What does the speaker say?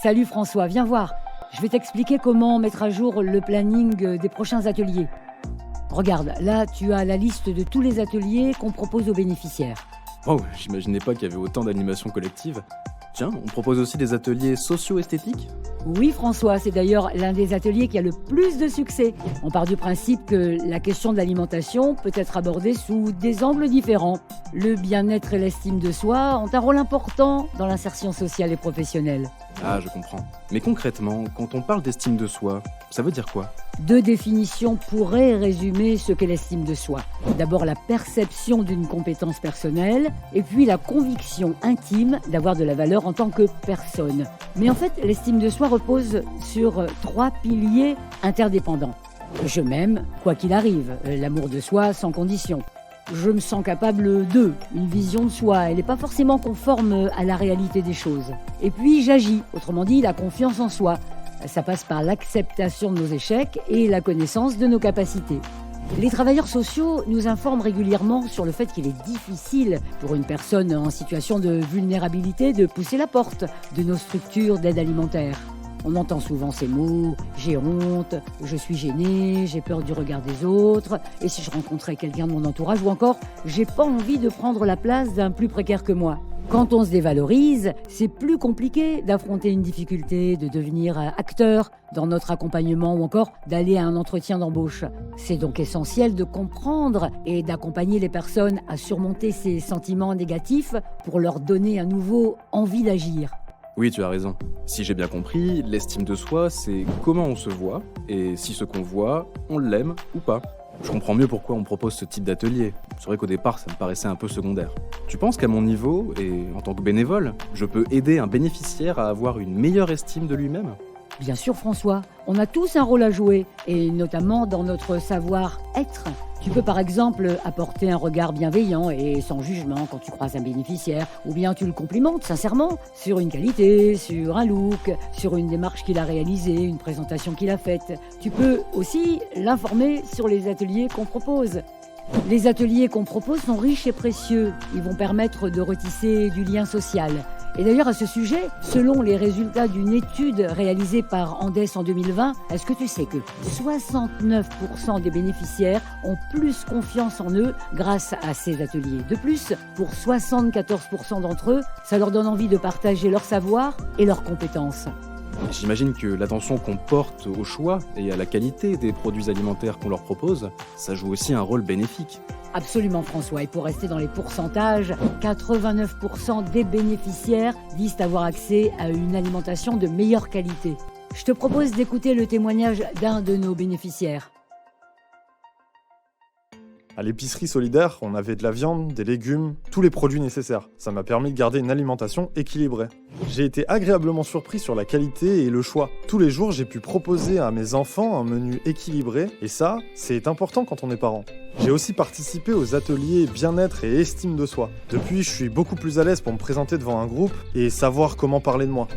Salut François, viens voir. Je vais t'expliquer comment mettre à jour le planning des prochains ateliers. Regarde, là tu as la liste de tous les ateliers qu'on propose aux bénéficiaires. Oh, j'imaginais pas qu'il y avait autant d'animations collectives. Tiens, on propose aussi des ateliers socio-esthétiques ? Oui François, c'est d'ailleurs l'un des ateliers qui a le plus de succès. On part du principe que la question de l'alimentation peut être abordée sous des angles différents. Le bien-être et l'estime de soi ont un rôle important dans l'insertion sociale et professionnelle. Ah, je comprends. Mais concrètement, quand on parle d'estime de soi, ça veut dire quoi ? 2 définitions pourraient résumer ce qu'est l'estime de soi. D'abord la perception d'une compétence personnelle et puis la conviction intime d'avoir de la valeur en tant que personne. Mais en fait, l'estime de soi repose sur 3 piliers interdépendants. Je m'aime, quoi qu'il arrive, l'amour de soi sans condition. Je me sens capable de, une vision de soi, elle n'est pas forcément conforme à la réalité des choses. Et puis j'agis, autrement dit la confiance en soi. Ça passe par l'acceptation de nos échecs et la connaissance de nos capacités. Les travailleurs sociaux nous informent régulièrement sur le fait qu'il est difficile pour une personne en situation de vulnérabilité de pousser la porte de nos structures d'aide alimentaire. On entend souvent ces mots « j'ai honte »,« je suis gêné »,« j'ai peur du regard des autres », et si je rencontrais quelqu'un de mon entourage, ou encore « j'ai pas envie de prendre la place d'un plus précaire que moi ». Quand on se dévalorise, c'est plus compliqué d'affronter une difficulté, de devenir acteur dans notre accompagnement ou encore d'aller à un entretien d'embauche. C'est donc essentiel de comprendre et d'accompagner les personnes à surmonter ces sentiments négatifs pour leur donner à nouveau envie d'agir. Oui, tu as raison. Si j'ai bien compris, l'estime de soi, c'est comment on se voit, et si ce qu'on voit, on l'aime ou pas. Je comprends mieux pourquoi on propose ce type d'atelier. C'est vrai qu'au départ, ça me paraissait un peu secondaire. Tu penses qu'à mon niveau, et en tant que bénévole, je peux aider un bénéficiaire à avoir une meilleure estime de lui-même ? Bien sûr François, on a tous un rôle à jouer, et notamment dans notre savoir-être. Tu peux par exemple apporter un regard bienveillant et sans jugement quand tu croises un bénéficiaire, ou bien tu le complimentes sincèrement sur une qualité, sur un look, sur une démarche qu'il a réalisée, une présentation qu'il a faite. Tu peux aussi l'informer sur les ateliers qu'on propose. Les ateliers qu'on propose sont riches et précieux. Ils vont permettre de retisser du lien social. Et d'ailleurs, à ce sujet, selon les résultats d'une étude réalisée par Andes en 2020, est-ce que tu sais que 69% des bénéficiaires ont plus confiance en eux grâce à ces ateliers. De plus, pour 74% d'entre eux, ça leur donne envie de partager leur savoir et leurs compétences. J'imagine que l'attention qu'on porte au choix et à la qualité des produits alimentaires qu'on leur propose, ça joue aussi un rôle bénéfique. Absolument François, et pour rester dans les pourcentages, 89% des bénéficiaires disent avoir accès à une alimentation de meilleure qualité. Je te propose d'écouter le témoignage d'un de nos bénéficiaires. À l'épicerie solidaire, on avait de la viande, des légumes, tous les produits nécessaires. Ça m'a permis de garder une alimentation équilibrée. J'ai été agréablement surpris sur la qualité et le choix. Tous les jours, j'ai pu proposer à mes enfants un menu équilibré, et ça, c'est important quand on est parent. J'ai aussi participé aux ateliers bien-être et estime de soi. Depuis, je suis beaucoup plus à l'aise pour me présenter devant un groupe et savoir comment parler de moi.